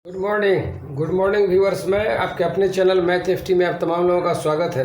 Good morning viewers. मैं आपके अपने चैनल मैथ एफटी में आप तमाम लोगों का स्वागत है।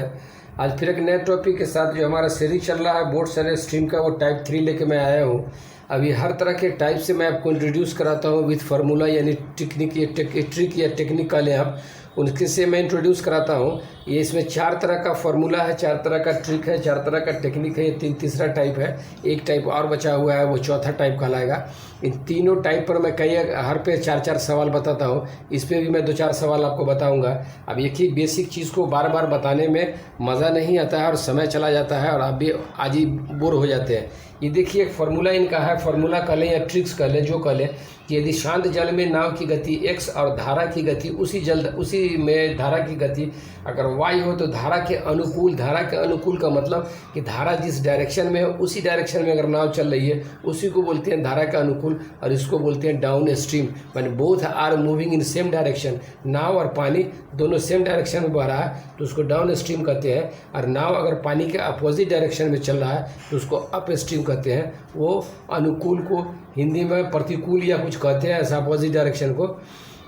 आज फिर एक नए टॉपिक के साथ जो हमारा सीरीज चल रहा है बोर्ड एंड स्ट्रीम का, वो टाइप 3 लेके मैं आया हूँ। अभी हर तरह के टाइप से मैं आपको इंट्रोड्यूस कराता हूँ विथ फार्मूला, यानी ट्रिक या टेक्निक का ले आप उनके से मैं इंट्रोड्यूस कराता हूँ। ये इसमें 4 तरह का फार्मूला है, 4 तरह का ट्रिक है, 4 तरह का टेक्निक है। ये तीसरा टाइप है, एक टाइप और बचा हुआ है, वो चौथा टाइप कहलाएगा। इन तीनों टाइप पर मैं हर पे 4-4 सवाल बताता हूँ। इस पर भी मैं 2-4 सवाल आपको बताऊँगा। अब एक ही बेसिक चीज़ को बार बार बताने में मज़ा नहीं आता है और समय चला जाता है और आप भी आज ही बोर हो जाते हैं। ये देखिए एक फार्मूला इनका है, फार्मूला कह लें या ट्रिक्स कह लें, जो कह लें कि यदि शांत जल में नाव की गति x और धारा की गति उसी में धारा की गति अगर y हो तो धारा के अनुकूल का मतलब कि धारा जिस डायरेक्शन में है उसी डायरेक्शन में अगर नाव चल रही है उसी को बोलते हैं धारा का अनुकूल, और इसको बोलते हैं डाउन स्ट्रीम। माने both are moving in same direction, नाव और पानी दोनों सेम डायरेक्शन में बह रहा है तो उसको डाउन स्ट्रीम कहते हैं। और नाव अगर पानी के अपोजिट डायरेक्शन में चल रहा है तो उसको अप स्ट्रीम कहते हैं। वो अनुकूल को हिंदी में प्रतिकूल या कुछ कहते हैं, ऐसा अपोजिट डायरेक्शन को।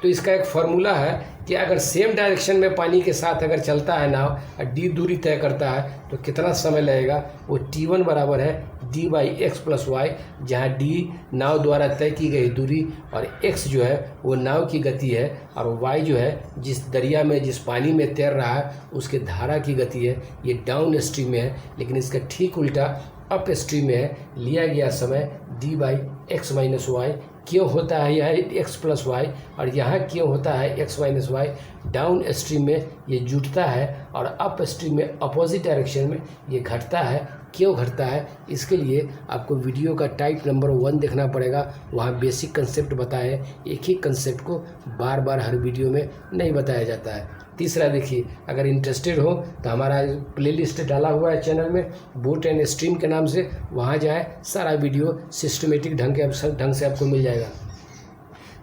तो इसका एक फार्मूला है कि अगर सेम डायरेक्शन में पानी के साथ अगर चलता है नाव और डी दूरी तय करता है तो कितना समय लगेगा। वो t1 बराबर है d/x + y, जहाँ d नाव द्वारा तय की गई दूरी और x जो है वो नाव की गति है और y जो है जिस दरिया में जिस पानी में तैर रहा है उसके धारा की गति है। ये डाउन स्ट्रीम में है, लेकिन इसका ठीक उल्टा अप स्ट्रीम में है। लिया गया समय d/x - y। क्यों होता है यह x + y और यहाँ क्यों होता है x - y। डाउन स्ट्रीम में ये जुटता है और अप स्ट्रीम में अपोजिट डायरेक्शन में ये घटता है। क्यों घटता है, इसके लिए आपको वीडियो का टाइप नंबर 1 देखना पड़ेगा। वहाँ बेसिक कंसेप्ट बताए, एक ही कंसेप्ट को बार बार हर वीडियो में नहीं बताया जाता है। तीसरा देखिए, अगर इंटरेस्टेड हो तो हमारा प्लेलिस्ट डाला हुआ है चैनल में बोट एंड स्ट्रीम के नाम से, वहाँ जाए, सारा वीडियो सिस्टमेटिक ढंग से आपको मिल जाएगा।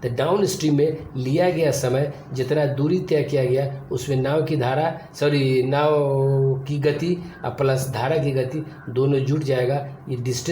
तो डाउन स्ट्रीम में लिया गया समय जितना दूरी तय किया गया उसमें नाव की गति और प्लस धारा की गति दोनों जुट जाएगा। ये जिस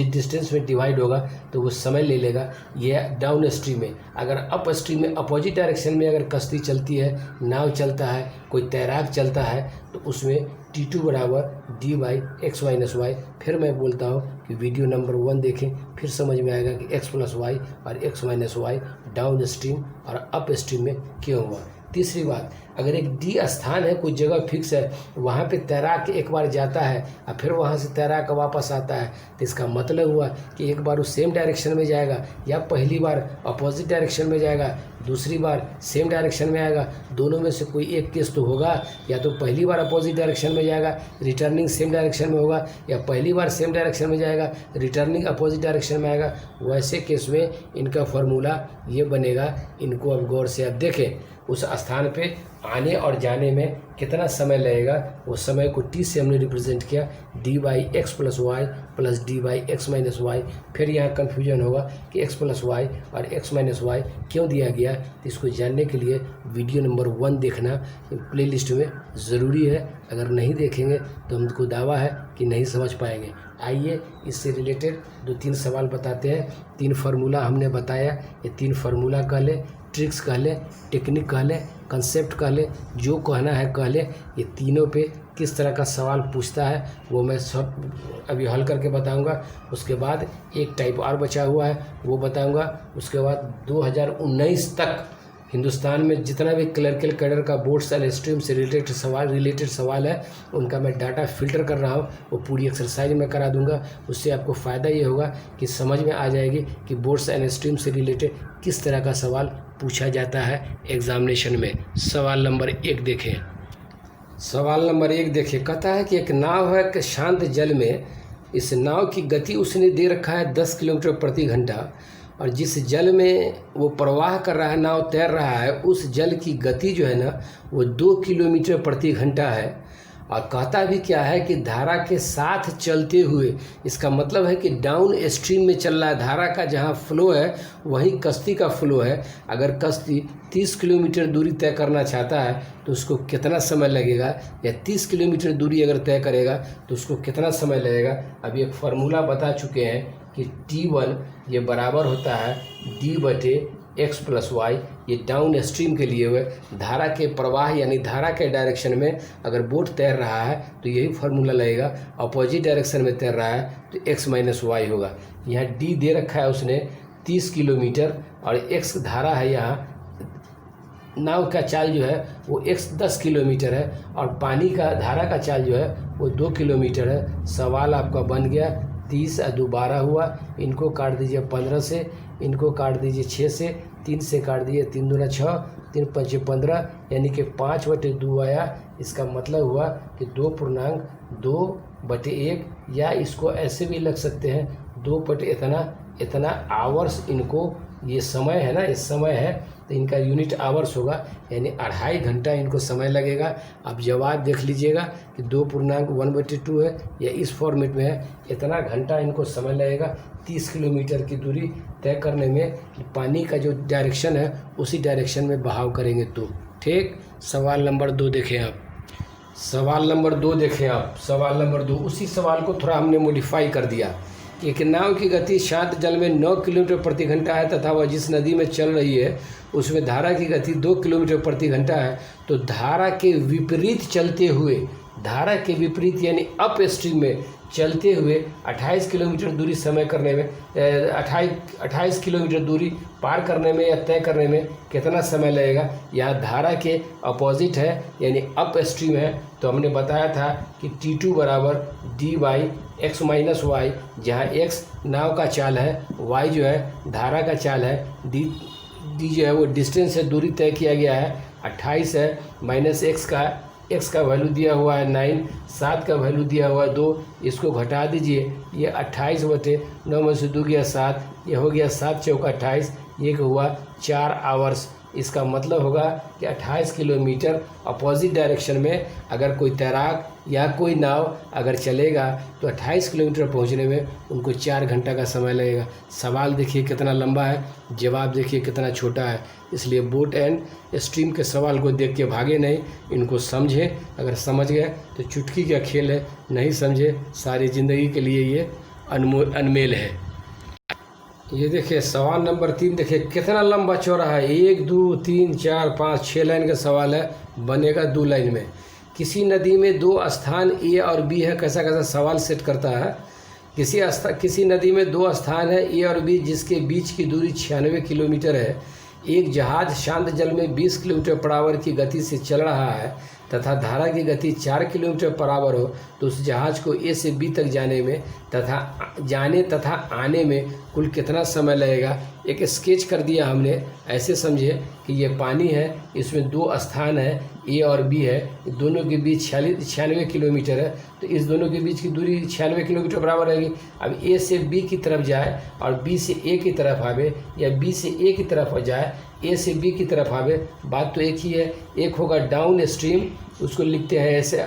डिस्टेंस में डिवाइड होगा तो वो समय ले लेगा। ये डाउन स्ट्रीम में। अगर अप स्ट्रीम में अपोजिट डायरेक्शन में अगर कश्ती चलती है, नाव चलता है, कोई तैराक चलता है तो उसमें t2 बराबर d/x - y। फिर मैं बोलता हूँ कि वीडियो नंबर 1 देखें, फिर समझ में आएगा कि x + y और x - y डाउन स्ट्रीम और अप स्ट्रीम में क्यों हुआ। तीसरी बात, अगर एक डी स्थान है, कोई जगह फिक्स है, वहाँ पे तैराक एक बार जाता है और फिर वहाँ से तैराक वापस आता है तो इसका मतलब हुआ कि एक बार वो सेम डायरेक्शन में जाएगा या पहली बार अपोजिट डायरेक्शन में जाएगा, दूसरी बार सेम डायरेक्शन में आएगा। दोनों में से कोई एक केस तो होगा, या तो पहली बार अपोजिट डायरेक्शन में जाएगा रिटर्निंग सेम डायरेक्शन में होगा, या पहली बार सेम डायरेक्शन में जाएगा रिटर्निंग अपोजिट डायरेक्शन में आएगा। वैसे केस में इनका फार्मूला ये बनेगा। इनको अब गौर से आप देखें, उस स्थान पे आने और जाने में कितना समय लगेगा। वो समय को t से हमने रिप्रेजेंट किया, d/x + y + d/x - y। फिर यहाँ कन्फ्यूजन होगा कि x + y और x - y क्यों दिया गया। तो इसको जानने के लिए वीडियो नंबर 1 देखना प्लेलिस्ट में ज़रूरी है। अगर नहीं देखेंगे तो हमको दावा है कि नहीं समझ पाएंगे। आइए इससे रिलेटेड 2-3 सवाल बताते हैं। 3 फार्मूला हमने बताया, ये 3 फार्मूला कह लें, ट्रिक्स कह लें, टेक्निक कह लें, कंसेप्ट कह लें, जो कहना है कह लें। ये तीनों पे किस तरह का सवाल पूछता है वो मैं सब अभी हल करके बताऊंगा। उसके बाद एक टाइप और बचा हुआ है वो बताऊंगा। उसके बाद 2019 तक हिंदुस्तान में जितना भी क्लर्कल कैडर का बोर्ड्स एंड स्ट्रीम से रिलेटेड सवाल है उनका मैं डाटा फिल्टर कर रहा हूँ, वो पूरी एक्सरसाइज में करा दूंगा। उससे आपको फ़ायदा ये होगा कि समझ में आ जाएगी कि बोर्ड्स एंड स्ट्रीम से रिलेटेड किस तरह का सवाल पूछा जाता है एग्जामिनेशन में। सवाल नंबर 1 देखें। सवाल नंबर 1 देखें, कहता है कि एक नाव है कि शांत जल में, इस नाव की गति उसने दे रखा है 10 किलोमीटर प्रति घंटा और जिस जल में वो प्रवाह कर रहा है, नाव तैर रहा है, उस जल की गति जो है ना वो 2 किलोमीटर प्रति घंटा है। और कहता भी क्या है कि धारा के साथ चलते हुए, इसका मतलब है कि डाउन स्ट्रीम में चल रहा है। धारा का जहाँ फ्लो है वहीं कश्ती का फ्लो है। अगर कश्ती 30 किलोमीटर दूरी तय करना चाहता है तो उसको कितना समय लगेगा, या 30 किलोमीटर दूरी अगर तय करेगा तो उसको कितना समय लगेगा। अभी एक फार्मूला बता चुके हैं कि t1 ये बराबर होता है d/x एक्स प्लस वाई, ये डाउन स्ट्रीम के लिए हुए। धारा के प्रवाह यानी धारा के डायरेक्शन में अगर बोट तैर रहा है तो यही फार्मूला लगेगा। अपोजिट डायरेक्शन में तैर रहा है तो एक्स माइनस वाई होगा। यहाँ डी दे रखा है उसने 30 किलोमीटर और एक्स धारा है। यहाँ नाव का चाल जो है वो एक्स 10 किलोमीटर है और पानी का धारा का चाल जो है वो 2 किलोमीटर है। सवाल आपका बन गया 30 और 2 12 हुआ, इनको काट दीजिए 15 से, इनको काट दीजिए 6 से, 3 से काट दीजिए 3 दूना 6, 3 पंचे 15, यानी कि 5/2 आया। इसका मतलब हुआ कि 2.2/1, या इसको ऐसे भी लग सकते हैं 2/इतना आवर्स। इनको ये समय है ना, ये समय है तो इनका यूनिट आवर्स होगा, यानी 2.5 घंटा इनको समय लगेगा। आप जवाब देख लीजिएगा कि 2.1/2 है या इस फॉर्मेट में है। इतना घंटा इनको समय लगेगा 30 किलोमीटर की दूरी तय करने में। पानी का जो डायरेक्शन है उसी डायरेक्शन में बहाव करेंगे तो ठीक। सवाल नंबर 2 देखें आप। सवाल नंबर 2 देखें आप। सवाल नंबर 2, उसी सवाल को थोड़ा हमने मॉडिफाई कर दिया। एक नाव की गति शांत जल में 9 किलोमीटर प्रति घंटा है तथा वह जिस नदी में चल रही है उसमें धारा की गति 2 किलोमीटर प्रति घंटा है, तो धारा के विपरीत चलते हुए, धारा के विपरीत यानी अप स्ट्रीम में चलते हुए 28 किलोमीटर दूरी समय करने में 28 किलोमीटर दूरी पार करने में या तय करने में कितना समय लगेगा। यहाँ धारा के अपोजिट है यानी अप स्ट्रीम है, तो हमने बताया था कि T2 बराबर dy(x माइनस वाई), जहाँ x नाव का चाल है, y जो है धारा का चाल है, d जो है वो डिस्टेंस है, दूरी तय किया गया है 28 है, माइनस x का वैल्यू दिया हुआ है 9, 7 का वैल्यू दिया हुआ है 2, इसको घटा दीजिए, ये 28/9 में से 2 गया 7, ये हो गया 7 चौका 28, ये हुआ 4 आवर्स। इसका मतलब होगा कि 28 किलोमीटर अपोजिट डायरेक्शन में अगर कोई तैराक या कोई नाव अगर चलेगा तो 28 किलोमीटर पहुंचने में उनको 4 घंटा का समय लगेगा। सवाल देखिए कितना लंबा है, जवाब देखिए कितना छोटा है। इसलिए बोट एंड स्ट्रीम के सवाल को देख के भागे नहीं, इनको समझें। अगर समझ गए तो चुटकी का खेल है, नहीं समझे सारी ज़िंदगी के लिए ये अनमेल है। ये देखिए सवाल नंबर 3 देखिए कितना लंबा चौड़ा है। 1 2 3 4 5 6 लाइन का सवाल है, बनेगा 2 लाइन में। किसी नदी में 2 स्थान ए और बी है, कैसा कैसा सवाल सेट करता है। किसी नदी में 2 स्थान है ए और बी जिसके बीच की दूरी 96 किलोमीटर है। एक जहाज शांत जल में 20 किलोमीटर पर आवर की गति से चल रहा है तथा धारा की गति 4 किलोमीटर पर आवर हो, तो उस जहाज को ए से बी तक जाने तथा आने में कुल कितना समय लगेगा। एक स्केच कर दिया हमने, ऐसे समझे कि ये पानी है, इसमें 2 स्थान है ए और बी है, दोनों के बीच 96 किलोमीटर है, तो इस दोनों के बीच की दूरी 96 किलोमीटर बराबर रहेगी। अब ए से बी की तरफ जाए और बी से ए की तरफ आवे, या बी से ए की तरफ जाए ए से बी की तरफ आवे, बात तो एक ही है। एक होगा डाउन स्ट्रीम, उसको लिखते हैं ऐसे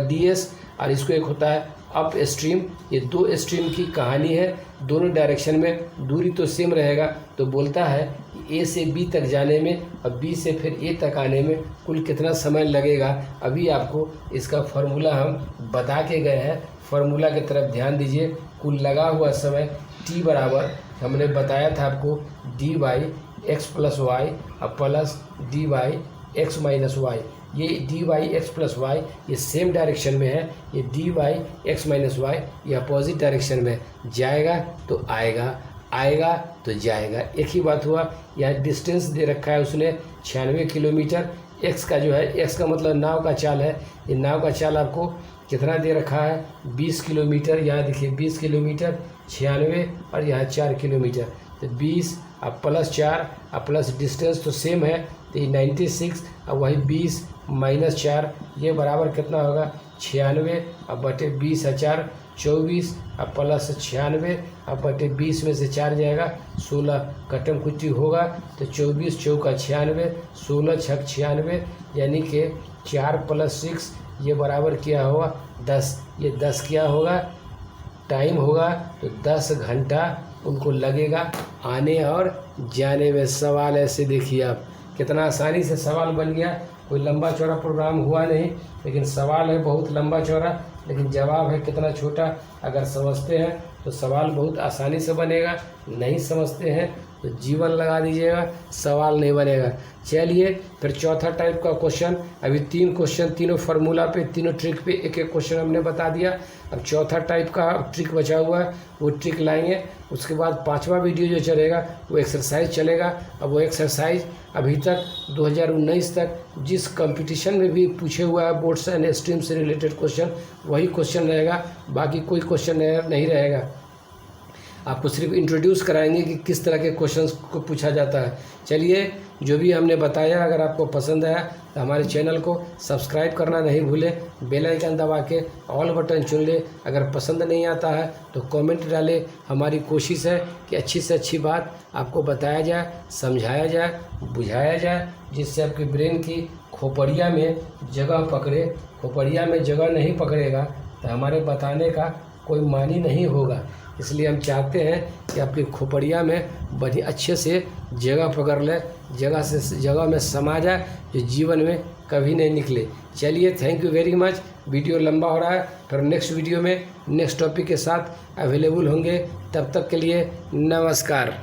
ds, और इसको एक होता है अप स्ट्रीम। ये 2 स्ट्रीम की कहानी है, दोनों डायरेक्शन में दूरी तो सेम रहेगा, तो बोलता है कि ए से बी तक जाने में और बी से फिर ए तक आने में कुल कितना समय लगेगा। अभी आपको इसका फार्मूला हम बता के गए हैं, फार्मूला की तरफ ध्यान दीजिए। कुल लगा हुआ समय t बराबर हमने बताया था आपको dy(x प्लस वाई) और प्लस dy(x माइनस वाई). ये dy(x प्लस वाई) ये सेम डायरेक्शन में है, ये dy(x माइनस वाई) ये अपोजिट डायरेक्शन में जाएगा तो आएगा, आएगा तो जाएगा, एक ही बात हुआ। यहाँ डिस्टेंस दे रखा है उसने 96 किलोमीटर। x का जो है, x का मतलब नाव का चाल है, ये नाव का चाल आपको कितना दे रखा है 20 किलोमीटर। यहाँ देखिए 20 किलोमीटर, 96 और यहाँ 4 किलोमीटर, तो 20 अब प्लस 4 अब प्लस डिस्टेंस तो सेम है, तो ये 96 अब वही 20 माइनस 4, ये बराबर कितना होगा 96 अब बटे 20 है 4 24 अब प्लस 96 अब बटे 20 में से 4 जाएगा 16, कटम कुट्टी होगा तो 24 चौका 96, 16 छक 96, यानी कि 4 + 6 ये बराबर क्या होगा 10। ये 10 क्या होगा टाइम होगा, तो 10 घंटा उनको लगेगा आने और जाने में। सवाल ऐसे देखिए आप, कितना आसानी से सवाल बन गया। कोई लंबा चौड़ा प्रोग्राम हुआ नहीं, लेकिन सवाल है बहुत लंबा चौड़ा, लेकिन जवाब है कितना छोटा। अगर समझते हैं तो सवाल बहुत आसानी से बनेगा, नहीं समझते हैं तो जीवन लगा दीजिएगा, सवाल नहीं बनेगा। चलिए फिर चौथा टाइप का क्वेश्चन, अभी 3 क्वेश्चन तीनों फार्मूला पे, तीनों ट्रिक पे एक एक क्वेश्चन हमने बता दिया। अब चौथा टाइप का ट्रिक बचा हुआ है, वो ट्रिक लाएंगे। उसके बाद 5वां वीडियो जो चलेगा वो एक्सरसाइज चलेगा। अब वो एक्सरसाइज अभी तक 2019 तक जिस कंपटीशन में भी पूछे हुआ है बोर्ड्स एंड स्ट्रीम से रिलेटेड क्वेश्चन, वही क्वेश्चन रहेगा, बाकी कोई क्वेश्चन नहीं रहेगा। आपको सिर्फ इंट्रोड्यूस कराएंगे कि किस तरह के क्वेश्चंस को पूछा जाता है। चलिए, जो भी हमने बताया अगर आपको पसंद आया तो हमारे चैनल को सब्सक्राइब करना नहीं भूलें, बेल आइकन दबा के ऑल बटन चुन ले। अगर पसंद नहीं आता है तो कमेंट डालें। हमारी कोशिश है कि अच्छी से अच्छी बात आपको बताया जाए, समझाया जाए, बुझाया जाए, जिससे आपके ब्रेन की खोपड़िया में जगह पकड़े। खोपड़िया में जगह नहीं पकड़ेगा तो हमारे बताने का कोई मानी नहीं होगा। इसलिए हम चाहते हैं कि आपकी खोपड़िया में बड़ी अच्छे से जगह पकड़ ले, जगह में समा जाए, जो जीवन में कभी नहीं निकले। चलिए, thank you very much. Video लंबा हो रहा है, फिर नेक्स्ट वीडियो में नेक्स्ट टॉपिक के साथ अवेलेबल होंगे। तब तक के लिए नमस्कार।